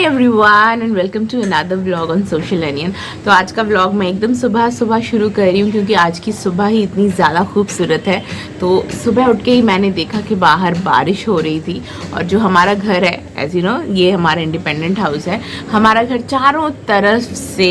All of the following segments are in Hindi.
Hi everyone and welcome to another vlog on social onion. तो आज का व्लॉग मैं एकदम सुबह सुबह शुरू कर रही हूँ क्योंकि आज की सुबह ही इतनी ज़्यादा खूबसूरत है। तो सुबह उठ के ही मैंने देखा कि बाहर बारिश हो रही थी और जो हमारा घर है एज यू नो ये हमारा इंडिपेंडेंट हाउस है। हमारा घर चारों तरफ से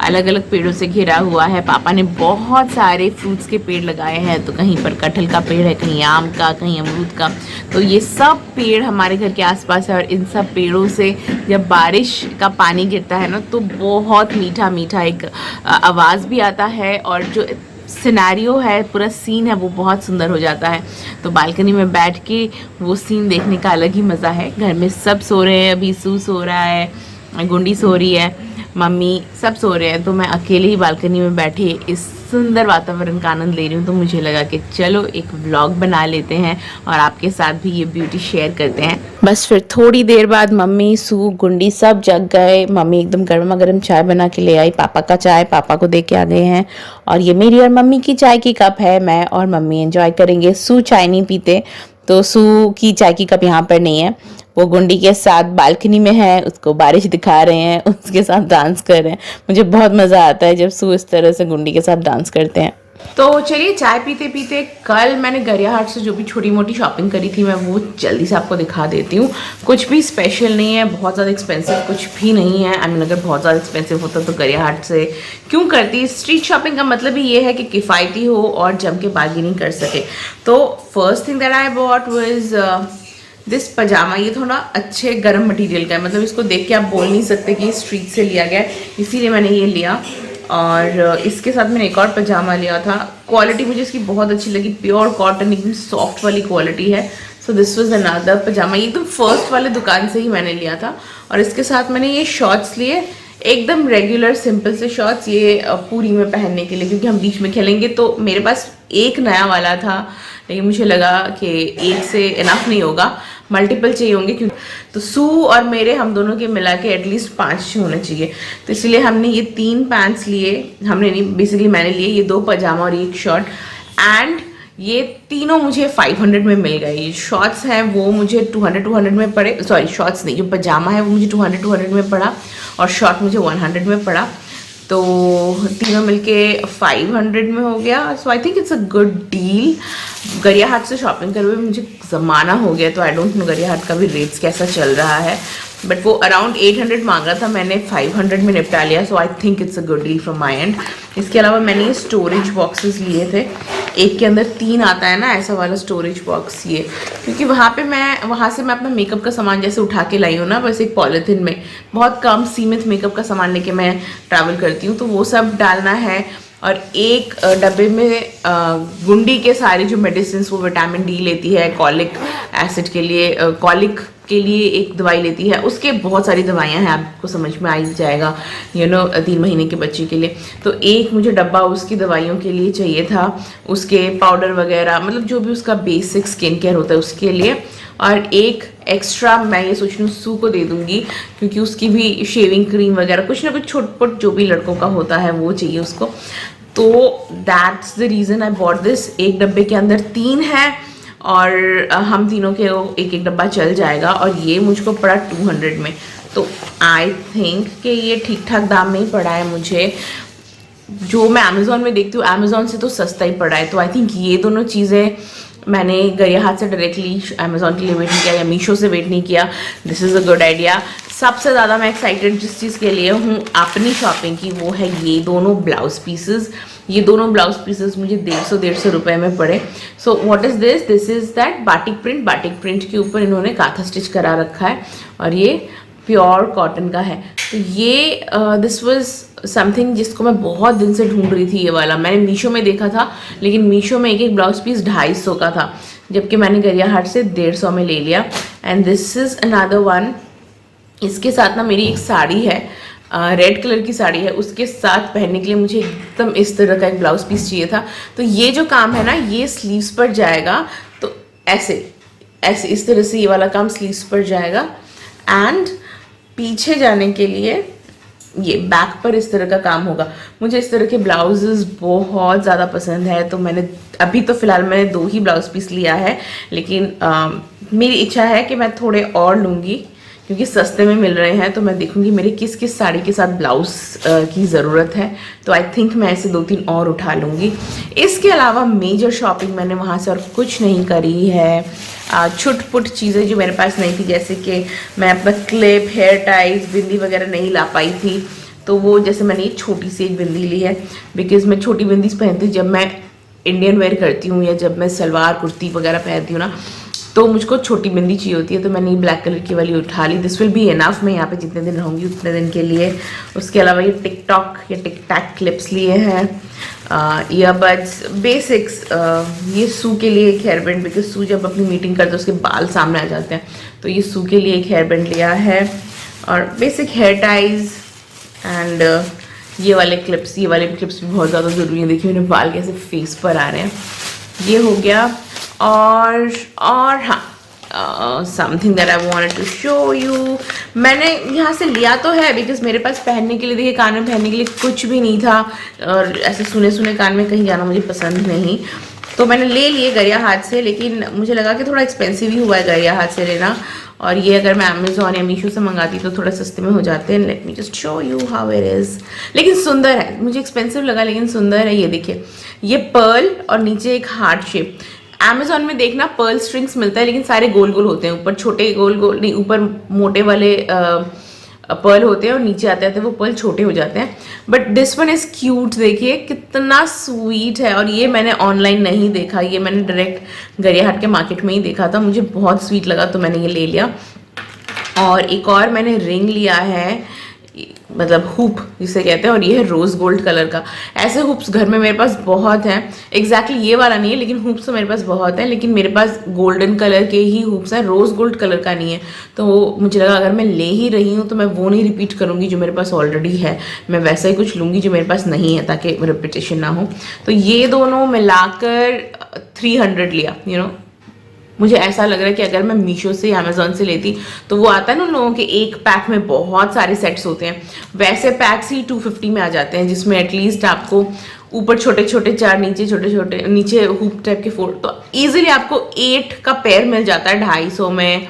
अलग अलग पेड़ों से घिरा हुआ है। पापा ने बहुत सारे फ्रूट्स के पेड़ लगाए हैं, तो कहीं पर कटहल का पेड़ है, कहीं आम का, कहीं अमरूद का। तो ये सब पेड़ हमारे घर के आसपास है और इन सब पेड़ों से जब बारिश का पानी गिरता है ना तो बहुत मीठा मीठा एक आवाज़ भी आता है और जो सिनेरियो है, पूरा सीन है, वो बहुत सुंदर हो जाता है। तो बालकनी में बैठ के वो सीन देखने का अलग ही मज़ा है। घर में सब सो रहे हैं, अभी सू सो रहा है, गुंडी सो रही है, मम्मी सब सो रहे हैं, तो मैं अकेले ही बालकनी में बैठी इस सुंदर वातावरण का आनंद ले रही हूँ। तो मुझे लगा कि चलो एक व्लॉग बना लेते हैं और आपके साथ भी ये ब्यूटी शेयर करते हैं। बस फिर थोड़ी देर बाद मम्मी, सू, गुंडी सब जग गए। मम्मी एकदम गर्मा गर्म चाय बना के ले आई, पापा का चाय पापा को दे के आ गए हैं। और ये मेरी और मम्मी की चाय की कप है, मैं और मम्मी एंजॉय करेंगे। सू चाय नहीं पीते, तो सू की चाय की कप यहाँ पर नहीं है। वो गुंडी के साथ बालकनी में है, उसको बारिश दिखा रहे हैं, उसके साथ डांस कर रहे हैं। मुझे बहुत मज़ा आता है जब सू इस तरह से गुंडी के साथ डांस करते हैं। तो चलिए चाय पीते पीते कल मैंने गरियाहाट से जो भी छोटी मोटी शॉपिंग करी थी मैं वो जल्दी से आपको दिखा देती हूँ। कुछ भी स्पेशल नहीं है, बहुत ज़्यादा एक्सपेंसिव कुछ भी नहीं है। आई मीन अगर बहुत ज़्यादा एक्सपेंसिव होता तो गरियाहाट से क्यों करती। स्ट्रीट शॉपिंग का मतलब ही ये है कि किफ़ायती हो और जम के बार्गेनिंग कर सके। तो first thing that I bought was this pyjama. ये थोड़ा अच्छे गर्म मटेरियल का है, मतलब इसको देख के आप बोल नहीं सकते कि स्ट्रीट से लिया गया है, इसीलिए मैंने ये लिया। और इसके साथ मैंने एक और पजामा लिया था। क्वालिटी मुझे इसकी बहुत अच्छी लगी, प्योर कॉटन, एकदम सॉफ्ट वाली क्वालिटी है। सो दिस वाज अनदर पजामा। ये एकदम फर्स्ट वाले दुकान से ही मैंने लिया था। और इसके साथ मैंने ये शॉर्ट्स लिए, एकदम रेगुलर सिंपल से शॉर्ट्स, ये पूरी में पहनने के लिए क्योंकि हम बीच में खेलेंगे। तो मेरे पास एक नया वाला था लेकिन मुझे लगा कि एक से इनफ नहीं होगा, मल्टीपल चाहिए होंगे क्योंकि तो सू और मेरे हम दोनों के मिला के एटलीस्ट 5 होने चाहिए। तो इसलिए हमने ये 3 पैंट्स लिए, हमने नहीं बेसिकली मैंने लिए, ये 2 पजामा और एक शॉर्ट। एंड ये तीनों मुझे 500 में मिल गए। ये शॉर्ट्स हैं वो मुझे 200 में पड़े, सॉरी शॉर्ट्स नहीं, जो पजामा है वो मुझे 200 में पड़ा और शॉर्ट मुझे 100 में पड़ा। तो तीनों मिलके 500 में हो गया। So I think it's a good deal. Gariahat से शॉपिंग करे हुए मुझे ज़माना हो गया, तो आई डोंट नो गरियाहाट का भी रेट्स कैसा चल रहा है, बट वो अराउंड 800 मांग रहा था, मैंने 500 में निपटा लिया। So I think it's a good deal from my end. इसके अलावा मैंने ये स्टोरेज बॉक्सेस लिए थे, एक के अंदर 3 आता है ना, ऐसा वाला स्टोरेज बॉक्स ये, क्योंकि वहाँ से मैं अपना मेकअप का सामान जैसे उठा के लाई हूँ ना, बस एक पॉलीथिन में बहुत कम सीमित मेकअप का सामान लेके मैं ट्रैवल करती हूँ, तो वो सब डालना है। और एक डब्बे में गुंडी के सारे जो मेडिसिन, वो विटामिन डी लेती है, कॉलिक एसिड के लिए, कॉलिक के लिए एक दवाई लेती है, उसके बहुत सारी दवाइयाँ हैं, आपको समझ में आ ही जाएगा, 3 महीने के बच्चे के लिए। तो एक मुझे डब्बा उसकी दवाइयों के लिए चाहिए था, उसके पाउडर वगैरह, मतलब जो भी उसका बेसिक स्किन केयर होता है उसके लिए। और एक एक्स्ट्रा मैं ये सोच रही हूँ सू को दे दूँगी क्योंकि उसकी भी शेविंग क्रीम वगैरह कुछ ना कुछ छोट-पोट जो भी लड़कों का होता है वो चाहिए उसको। तो that's the reason I bought this. एक डब्बे के अंदर 3 है और हम तीनों के एक एक डब्बा चल जाएगा और ये मुझको पड़ा 200 में। तो आई थिंक कि ये ठीक ठाक दाम में ही पड़ा है मुझे। जो मैं अमेज़ॉन में देखती हूँ, अमेज़ॉन से तो सस्ता ही पड़ा है। तो आई थिंक ये दोनों चीज़ें मैंने गरियाहाट से डायरेक्टली अमेज़ॉन के लिए वेट नहीं किया या मीशो से वेट नहीं किया। This is a good idea. सबसे ज़्यादा मैं एक्साइटेड जिस चीज़ के लिए हूँ अपनी शॉपिंग की, वो है ये दोनों ब्लाउज़ पीसेस। ये दोनों ब्लाउज पीसेस मुझे 150 रुपये में पड़े। So what is this? This is that batik print के ऊपर इन्होंने काथा स्टिच करा रखा है और ये प्योर कॉटन का है। तो ये दिस वाज समथिंग जिसको मैं बहुत दिन से ढूंढ रही थी। ये वाला मैंने मीशो में देखा था, लेकिन मीशो में एक ब्लाउज पीस 250 का था, जबकि मैंने गरियाहाट से 150 में ले लिया। And this is another one. इसके साथ ना मेरी एक साड़ी है, रेड कलर की साड़ी है, उसके साथ पहनने के लिए मुझे एकदम इस तरह का एक ब्लाउज पीस चाहिए था। तो ये जो काम है ना, ये स्लीव्स पर जाएगा, तो ऐसे ऐसे इस तरह से ये वाला काम स्लीव्स पर जाएगा। एंड पीछे जाने के लिए ये बैक पर इस तरह का काम होगा। मुझे इस तरह के ब्लाउजेस बहुत ज़्यादा पसंद है, तो मैंने अभी तो फ़िलहाल मैंने 2 ही ब्लाउज पीस लिया है, लेकिन मेरी इच्छा है कि मैं थोड़े और लूँगी क्योंकि सस्ते में मिल रहे हैं। तो मैं देखूंगी मेरे किस किस साड़ी के साथ ब्लाउज की ज़रूरत है, तो आई थिंक मैं ऐसे 2-3 और उठा लूँगी। इसके अलावा मेजर शॉपिंग मैंने वहाँ से और कुछ नहीं करी है। छुट-पुट चीज़ें जो मेरे पास नहीं थी, जैसे कि मैं अपना क्लिप, हेयर टाइज, बिंदी वगैरह नहीं ला पाई थी, तो वो जैसे मैंने एक छोटी सी एक बिंदी ली है, बिकॉज मैं छोटी बिंदी पहनती हूँ जब मैं इंडियन वेयर करती हूँ या जब मैं सलवार कुर्ती वगैरह पहनती हूँ ना, तो मुझको छोटी बिंदी चाहिए होती है। तो मैंने ब्लैक कलर की वाली उठा ली। दिस विल बी इनफ, मैं यहाँ पे जितने दिन रहूँगी उतने दिन के लिए। उसके अलावा ये टिकटॉक या टिक टैक क्लिप्स लिए हैं, ईयरबड्स, बेसिक्स। ये सू के लिए एक हेयर बैंड, बिकॉज सू जब अपनी मीटिंग करते हैं उसके बाल सामने आ जाते हैं, तो ये सू के लिए एक हेयर बैंड लिया है। और बेसिक हेयर टाइज एंड ये वाले क्लिप्स भी बहुत ज़्यादा ज़रूरी हैं। देखिए मेरे बाल कैसे फेस पर आ रहे हैं। ये हो गया। और हाँ, something that I wanted to show you, मैंने यहाँ से लिया तो है, बिकॉज मेरे पास पहनने के लिए, देखिए कान में पहनने के लिए कुछ भी नहीं था, और ऐसे सुने कान में कहीं जाना मुझे पसंद नहीं, तो मैंने ले लिए गरिया हाथ से। लेकिन मुझे लगा कि थोड़ा एक्सपेंसिव ही हुआ है गरिया हाथ से लेना, और ये अगर मैं अमेजोन या मीशो से मंगाती तो थोड़ा सस्ते में हो जाते हैं। Let me just show you how it is. लेकिन सुंदर है, मुझे एक्सपेंसिव लगा लेकिन सुंदर है। ये देखिए, ये पर्ल और नीचे एक हार्ट शेप। अमेजोन में देखना पर्ल स्ट्रिंग्स मिलता है, लेकिन सारे गोल गोल होते हैं, ऊपर छोटे गोल गोल नहीं, ऊपर मोटे वाले पर्ल होते हैं और नीचे आते आते वो पर्ल छोटे हो जाते हैं। But this one is cute, देखिए कितना स्वीट है। और ये मैंने ऑनलाइन नहीं देखा, ये मैंने डायरेक्ट गरियाहाट के मार्केट में ही देखा था, मुझे बहुत स्वीट लगा तो मैंने ये ले लिया। और एक और मैंने रिंग लिया है, मतलब हुप जिसे कहते हैं, और ये है रोज़ गोल्ड कलर का। ऐसे हुप्स घर में मेरे पास बहुत हैं, एग्जैक्टली ये वाला नहीं है, लेकिन हुप्स तो मेरे पास बहुत हैं। लेकिन मेरे पास गोल्डन कलर के ही हुप्स हैं, रोज़ गोल्ड कलर का नहीं है। तो वो मुझे लगा अगर मैं ले ही रही हूँ तो मैं वो नहीं रिपीट करूँगी जो मेरे पास ऑलरेडी है, मैं वैसा ही कुछ लूँगी जो मेरे पास नहीं है, ताकि रिपीटेशन ना हो। तो ये दोनों मिलाकर 300 लिया, मुझे ऐसा लग रहा है कि अगर मैं मीशो से अमेजोन से लेती तो वो आता है ना उन लोगों के एक पैक में बहुत सारे सेट्स होते हैं, वैसे पैक्स ही 250 में आ जाते हैं, जिसमें एटलीस्ट आपको ऊपर छोटे छोटे 4, नीचे छोटे छोटे, नीचे हुप टाइप के 4, तो ईजिली आपको 8 का पेयर मिल जाता है 250 में।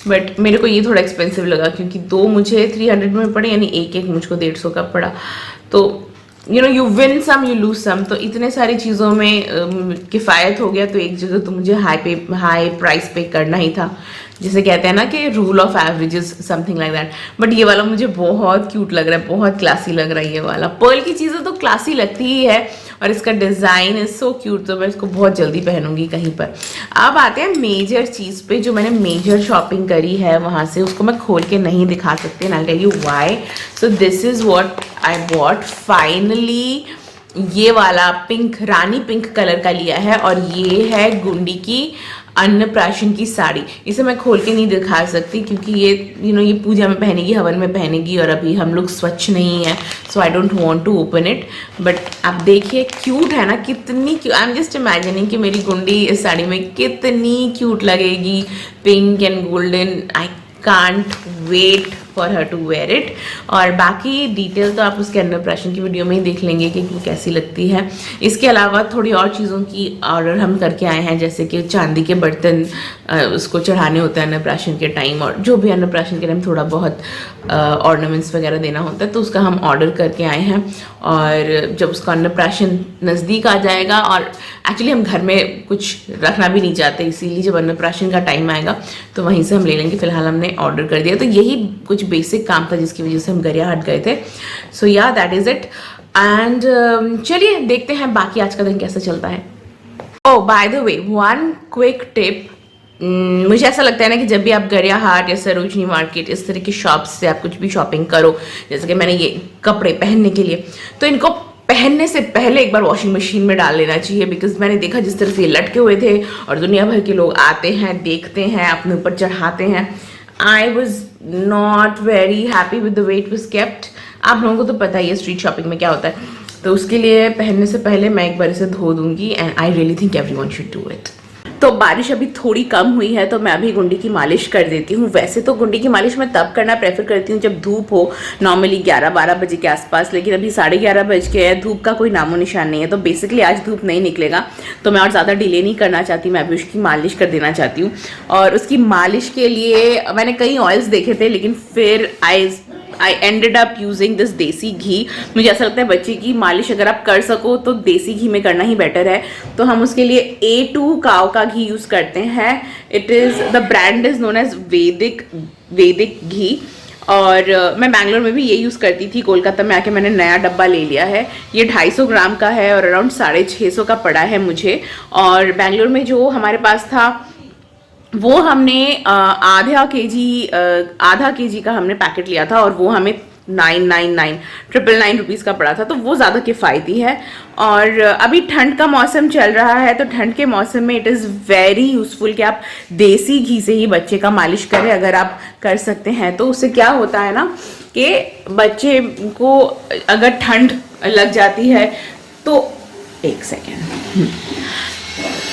बट मेरे को ये थोड़ा एक्सपेंसिव लगा, क्योंकि 2 मुझे 300 में पड़े, यानी एक मुझको 150 का पड़ा। तो you win some you lose some, तो इतने सारी चीज़ों में किफ़ायत हो गया। तो एक जगह तो मुझे हाई प्राइस पे करना ही था, जिसे कहते हैं ना कि rule of averages, something like that. But ये वाला मुझे बहुत क्यूट लग रहा है, बहुत क्लासी लग रहा है ये वाला। पर्ल की चीज़ें तो क्लासी लगती ही है, और इसका डिज़ाइन इज सो क्यूट, तो मैं इसको बहुत जल्दी पहनूंगी कहीं पर। अब आते हैं मेजर चीज़ पे, जो मैंने मेजर शॉपिंग करी है वहाँ से, उसको मैं खोल के नहीं दिखा सकती, and I tell you why. So this is what I bought finally. ये वाला पिंक, रानी पिंक कलर का लिया है, और ये है गुंडी की अन्नप्राशन की साड़ी। इसे मैं खोल के नहीं दिखा सकती, क्योंकि ये ये पूजा में पहनेगी, हवन में पहनेगी, और अभी हम लोग स्वच्छ नहीं है, so I don't want to open it. But आप देखिए क्यूट है ना, कितनी cute. I am just imagining कि मेरी गुंडी इस साड़ी में कितनी क्यूट लगेगी, pink and golden. I can't wait for her to wear it. और बाकी डिटेल तो आप उसके अन्नप्राशन की वीडियो में ही देख लेंगे कि वो कैसी लगती है। इसके अलावा थोड़ी और चीज़ों की ऑर्डर हम करके आए हैं, जैसे कि चांदी के बर्तन उसको चढ़ाने होते हैं अन्नप्राशन के टाइम, और जो भी अन्नप्राशन के टाइम थोड़ा बहुत ऑर्नामेंट्स वगैरह देना होता है, तो उसका हम ऑर्डर करके आए हैं। और जब उसका अन्नप्राशन नज़दीक आ जाएगा, और एक्चुअली हम घर में कुछ रखना भी नहीं चाहते, इसीलिए जब अन्नप्राशन का टाइम आएगा तो वहीं से हम ले लेंगे। फिलहाल हमने ऑर्डर कर दिया, तो यही कुछ बेसिक काम था जिसकी वजह से हम गरियाहाट गए थे। सो या दैट इज इट। एंड चलिए देखते हैं बाकी आज का दिन कैसा चलता है। Oh by the way, one quick tip, मुझे ऐसा लगता है ना कि जब भी आप गरियाहाट या सरोजनी मार्केट इस तरह की शॉप्स से आप कुछ भी शॉपिंग करो, जैसे कि मैंने ये कपड़े पहनने के लिए, तो इनको पहनने से पहले एक बार वॉशिंग मशीन में डाल लेना चाहिए। बिकॉज मैंने देखा जिस तरह से ये लटके हुए थे और दुनिया भर के लोग आते हैं, देखते हैं, अपने ऊपर चढ़ाते हैं। I was not very happy with the way it was kept. आप लोगों को तो पता ही है स्ट्रीट शॉपिंग में क्या होता है, तो उसके लिए पहनने से पहले मैं एक बार इसे धो दूंगी, and I really think everyone should do it. तो बारिश अभी थोड़ी कम हुई है तो मैं अभी गुंडी की मालिश कर देती हूँ। वैसे तो गुंडी की मालिश मैं तब करना प्रेफर करती हूँ जब धूप हो, नॉर्मली 11-12 बजे के आसपास, लेकिन अभी 11:30 बज के है, धूप का कोई नामो निशान नहीं है। तो बेसिकली आज धूप नहीं निकलेगा तो मैं और ज़्यादा डिले नहीं करना चाहती, मैं अभी उसकी मालिश कर देना चाहती हूँ। और उसकी मालिश के लिए मैंने कई ऑयल्स देखे थे, लेकिन फिर I ended up using this देसी घी। मुझे ऐसा लगता है बच्चे की मालिश अगर आप कर सको तो देसी घी में करना ही बेटर है। तो हम उसके लिए A2 काव का घी यूज़ करते हैं। It is the brand is known as Vedic ghee. और मैं बैंगलोर में भी ये यूज़ करती थी, कोलकाता में आके मैंने नया डब्बा ले लिया है। ये 250 ग्राम का है और अराउंड 650 का पड़ा है मुझे। और बैंगलोर में जो हमारे पास था वो हमने आधा केजी का हमने पैकेट लिया था और वो हमें 999 रुपीज़ का पड़ा था, तो वो ज़्यादा किफ़ायती है। और अभी ठंड का मौसम चल रहा है तो ठंड के मौसम में इट इज़ वेरी यूज़फुल कि आप देसी घी से ही बच्चे का मालिश करें अगर आप कर सकते हैं। तो उससे क्या होता है ना कि बच्चे को अगर ठंड लग जाती है तो एक सेकेंड,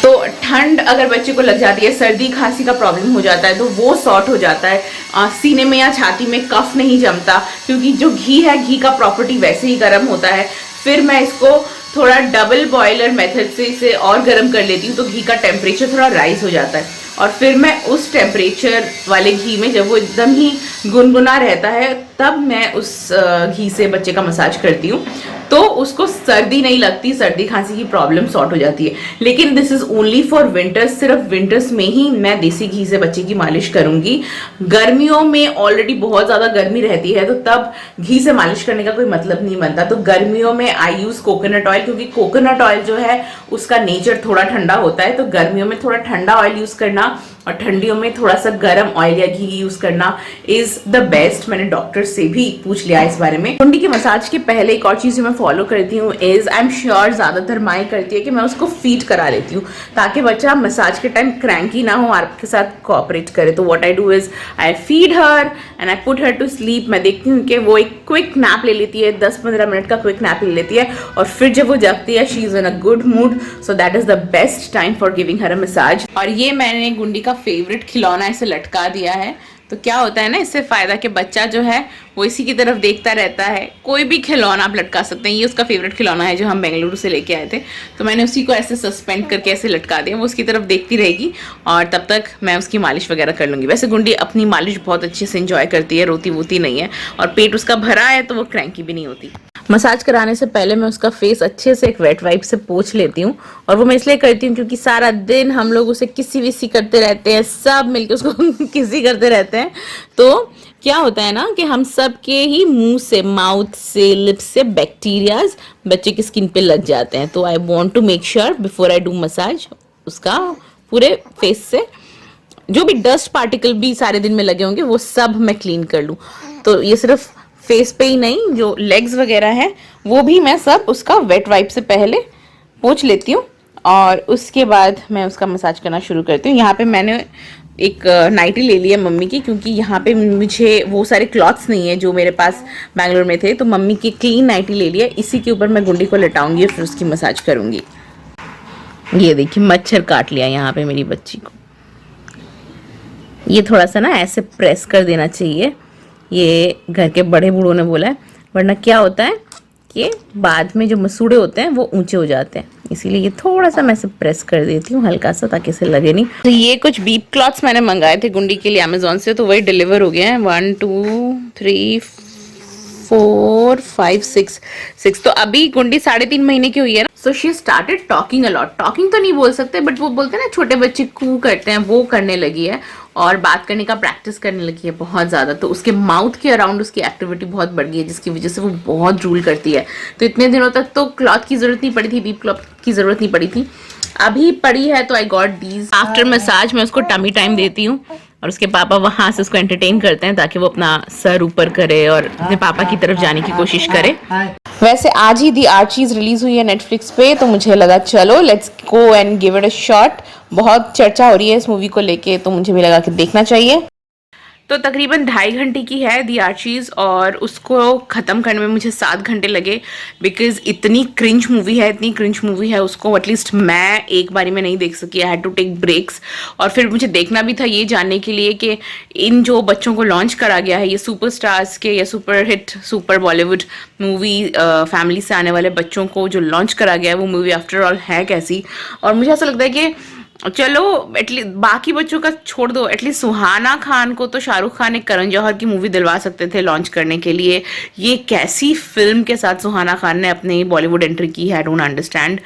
तो ठंड अगर बच्चे को लग जाती है, सर्दी खांसी का प्रॉब्लम हो जाता है तो वो सॉर्ट हो जाता है। सीने में या छाती में कफ नहीं जमता, क्योंकि जो घी है, घी का प्रॉपर्टी वैसे ही गर्म होता है। फिर मैं इसको थोड़ा डबल बॉयलर मेथड से इसे और गर्म कर लेती हूँ तो घी का टेम्परेचर थोड़ा राइज हो जाता है। और फिर मैं उस टेम्परेचर वाले घी में, जब वो एकदम ही गुनगुना रहता है, तब मैं उस घी से बच्चे का मसाज करती हूँ तो उसको सर्दी नहीं लगती, सर्दी खांसी की प्रॉब्लम सॉर्ट हो जाती है। लेकिन this is only for winters, सिर्फ विंटर्स में ही मैं देसी घी से बच्चे की मालिश करूंगी। गर्मियों में ऑलरेडी बहुत ज़्यादा गर्मी रहती है तो तब घी से मालिश करने का कोई मतलब नहीं बनता। तो गर्मियों में आई यूज़ कोकोनट ऑयल, क्योंकि कोकोनट ऑयल जो है उसका नेचर थोड़ा ठंडा होता है। तो गर्मियों में थोड़ा ठंडा ऑयल यूज़ करना और ठंडियों में थोड़ा सा गर्म ऑयल या घी यूज करना इज द बेस्ट। मैंने डॉक्टर से भी पूछ लिया इस बारे में। गुंडी के मसाज के पहले एक और चीज मैं फॉलो करती हूँ इज, आई एम श्योर ज्यादातर माएँ करती है कि मैं उसको फीड करा लेती हूँ ताकि बच्चा मसाज के टाइम क्रैंकी ना हो, आपके साथ कोऑपरेट करे। तो what I do is I feed her and I put her to sleep. मैं देखती हूँ कि वो एक क्विक नैप ले लेती है, 10-15 मिनट का क्विक नैप ले लेती है और फिर जब वो जगती है she is in a good mood. So that is the best time for giving her a massage. और ये मैंने गुंडी का फेवरेट खिलौना इसे लटका दिया है। तो क्या होता है ना, इससे फायदा कि बच्चा जो है वो इसी की तरफ देखता रहता है। कोई भी खिलौना आप लटका सकते हैं। ये उसका फेवरेट खिलौना है जो हम बेंगलुरु से लेके आए थे, तो मैंने उसी को ऐसे सस्पेंड करके ऐसे लटका दिया। वो उसकी तरफ देखती रहेगी और तब तक मैं उसकी मालिश वगैरह कर लूँगी। वैसे गुंडी अपनी मालिश बहुत अच्छे से इंजॉय करती है, रोती वोती नहीं है और पेट उसका भरा है तो वो क्रैंकी भी नहीं होती। मसाज कराने से पहले मैं उसका फेस अच्छे से एक वेट वाइप से पोंछ लेती हूँ। और वो मैं इसलिए करती हूँ क्योंकि सारा दिन हम लोग उसे किसी विसी करते रहते हैं, सब मिलके उसको किसी करते रहते हैं। तो क्या होता है ना कि हम सब के ही मुंह से, माउथ से, लिप्स से बैक्टीरियाज बच्चे की स्किन पे लग जाते हैं। तो I want to make sure before I do massage उसका पूरे फेस से जो भी डस्ट पार्टिकल भी सारे दिन में लगे होंगे वो सब मैं क्लीन कर लूँ। तो ये सिर्फ फेस पे ही नहीं, जो लेग्स वगैरह है वो भी मैं सब उसका वेट वाइप से पहले पोंछ लेती हूँ और उसके बाद मैं उसका मसाज करना शुरू करती हूँ। यहाँ पे मैंने एक नाइटी ले ली है मम्मी की, क्योंकि यहाँ पे मुझे वो सारे क्लॉथ्स नहीं है जो मेरे पास बैंगलोर में थे। तो मम्मी की क्लीन नाइटी ले ली है, इसी के ऊपर मैं गुंडी को लटाऊंगी और फिर उसकी मसाज करूँगी। ये देखिए मच्छर काट लिया यहाँ पे मेरी बच्ची को। ये थोड़ा सा ना ऐसे प्रेस कर देना चाहिए, ये घर के बड़े बूढ़ों ने बोला है, वरना क्या होता है कि बाद में जो मसूड़े होते हैं वो ऊंचे हो जाते हैं। इसीलिए ये थोड़ा सा मैं इसे प्रेस कर देती हूँ हल्का सा, ताकि इसे लगे नहीं। तो ये कुछ बीप क्लॉथ्स मैंने मंगाए थे गुंडी के लिए अमेजोन से, तो वही डिलीवर हो गए हैं। 1 2 3 4 5 6। तो अभी गुंडी 3.5 महीने की हुई है ना। So she started talking a lot. Talking तो नहीं बोल सकते, बट वो बोलते हैं ना छोटे बच्चे कू करते हैं, वो करने लगी है और बात करने का प्रैक्टिस करने लगी है बहुत ज़्यादा। तो उसके माउथ के अराउंड उसकी एक्टिविटी बहुत बढ़ गई है, जिसकी वजह से वो बहुत ड्रूल करती है। तो इतने दिनों तक तो क्लॉथ की ज़रूरत नहीं पड़ी थी, बीप क्लॉथ की ज़रूरत नहीं पड़ी थी, अभी पड़ी है। तो I got these. After massage मैं उसको टमी टाइम देती हूँ और उसके पापा वहाँ से उसको एंटरटेन करते हैं ताकि वो अपना सर ऊपर करे और अपने पापा की तरफ जाने की कोशिश करे। वैसे आज ही दी आर्चीज रिलीज हुई है नेटफ्लिक्स पे, तो मुझे लगा चलो let's go and give it a shot. बहुत चर्चा हो रही है इस मूवी को लेके, तो मुझे भी लगा कि देखना चाहिए। तो तकरीबन 2.5 घंटे की है दी आर्चीज़, और उसको ख़त्म करने में मुझे 7 घंटे लगे, बिकॉज इतनी क्रिंज मूवी है, इतनी क्रिंज मूवी है, उसको एटलीस्ट मैं एक बारी में नहीं देख सकी। I had to take breaks. और फिर मुझे देखना भी था ये जानने के लिए कि इन जो बच्चों को लॉन्च करा गया है, ये सुपरस्टार्स के या super hit super Bollywood movie family से आने वाले बच्चों को जो लॉन्च करा गया है, वो मूवी आफ्टर ऑल है कैसी। और मुझे ऐसा लगता है कि चलो एटलीस्ट बाकी बच्चों का छोड़ दो, एटलीस्ट सुहाना खान को तो शाहरुख खान एक करण जौहर की मूवी दिलवा सकते थे लॉन्च करने के लिए। ये कैसी फिल्म के साथ सुहाना खान ने अपनी बॉलीवुड एंट्री की है, आई डोंट अंडरस्टैंड।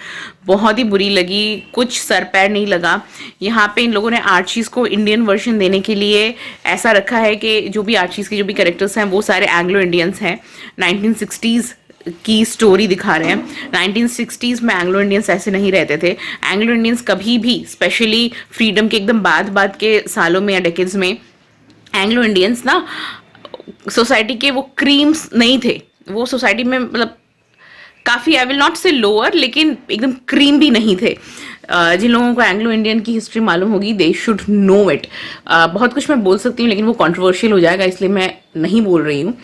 बहुत ही बुरी लगी, कुछ सर पैर नहीं लगा। यहाँ पे इन लोगों ने आर्चीज़ को इंडियन वर्जन देने के लिए ऐसा रखा है कि जो भी आर्चीज़ के जो भी कैरेक्टर्स हैं वो सारे एंग्लो इंडियंस हैं, 1960s की स्टोरी दिखा रहे हैं। 1960s में एंग्लो इंडियंस ऐसे नहीं रहते थे। एंग्लो इंडियंस कभी भी, स्पेशली फ्रीडम के एकदम बाद के सालों में या डेकेड्स में, एंग्लो इंडियंस ना सोसाइटी के वो क्रीम्स नहीं थे। वो सोसाइटी में मतलब काफ़ी, आई विल नॉट से लोअर, लेकिन एकदम क्रीम भी नहीं थे। जिन लोगों को एंग्लो इंडियन की हिस्ट्री मालूम होगी, दे शुड नो इट। बहुत कुछ मैं बोल सकती हूँ लेकिन वो कंट्रोवर्शियल हो जाएगा, इसलिए मैं नहीं बोल रही हूँ।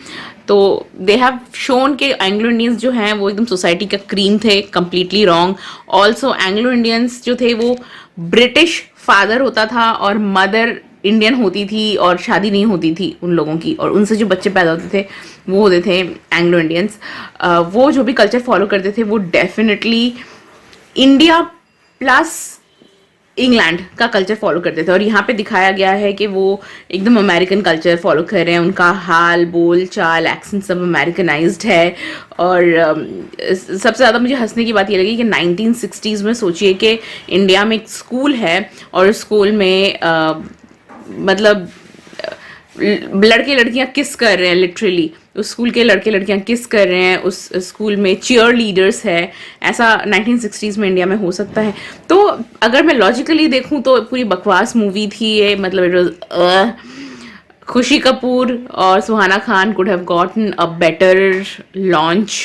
तो दे हैव शोन के एंग्लो इंडियंस जो हैं वो एकदम सोसाइटी का क्रीम थे, completely wrong. Also Anglo Indians जो थे वो ब्रिटिश फादर होता था और मदर इंडियन होती थी, और शादी नहीं होती थी उन लोगों की, और उनसे जो बच्चे पैदा होते थे वो होते थे एंग्लो इंडियंस। वो जो भी कल्चर फॉलो करते थे वो डेफिनेटली इंडिया प्लस इंग्लैंड का कल्चर फॉलो करते थे। और यहाँ पे दिखाया गया है कि वो एकदम अमेरिकन कल्चर फॉलो कर रहे हैं। उनका हाल बोल चाल एक्सेंट सब अमेरिकनाइज्ड है। और सबसे ज़्यादा मुझे हंसने की बात ये लगी कि 1960s में सोचिए कि इंडिया में एक स्कूल है और स्कूल में मतलब लड़के लड़कियां किस कर रहे हैं, लिटरली उस स्कूल के लड़के लड़कियां किस कर रहे हैं। उस स्कूल में चीयर लीडर्स है। ऐसा 1960s में इंडिया में हो सकता है? तो अगर मैं लॉजिकली देखूं तो पूरी बकवास मूवी थी ये। मतलब इट वाज खुशी कपूर और Suhana Khan could have gotten a better launch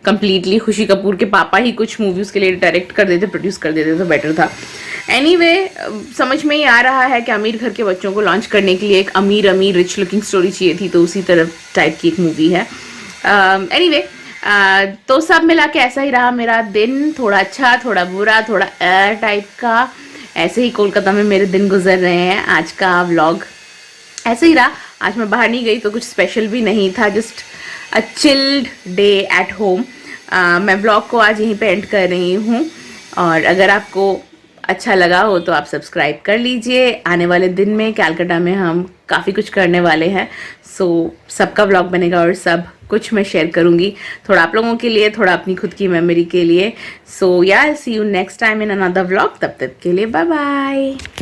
completely. Khushi Kapoor के पापा ही कुछ मूवीज के लिए डायरेक्ट कर देते, प्रोड्यूस कर देते तो बेटर था। एनीवे, समझ में ही आ रहा है कि अमीर घर के बच्चों को लॉन्च करने के लिए एक अमीर रिच लुकिंग स्टोरी चाहिए थी, तो उसी तरह टाइप की एक मूवी है। एनीवे, तो सब मिला के ऐसा ही रहा मेरा दिन, थोड़ा अच्छा थोड़ा बुरा थोड़ा टाइप का। ऐसे ही कोलकाता में मेरे दिन गुजर रहे हैं। आज का व्लॉग ऐसे ही रहा। आज मैं बाहर नहीं गई तो कुछ स्पेशल भी नहीं था, just a chilled day at home. मैं व्लॉग को आज यहीं पे एंड कर रही हूँ, और अगर आपको अच्छा लगा हो तो आप सब्सक्राइब कर लीजिए। आने वाले दिन में कलकत्ता में हम काफ़ी कुछ करने वाले हैं, सो सबका व्लॉग बनेगा और सब कुछ मैं शेयर करूँगी, थोड़ा आप लोगों के लिए, थोड़ा अपनी खुद की मेमोरी के लिए। So yeah see you next time in another vlog. तब तक के लिए बाय बाय।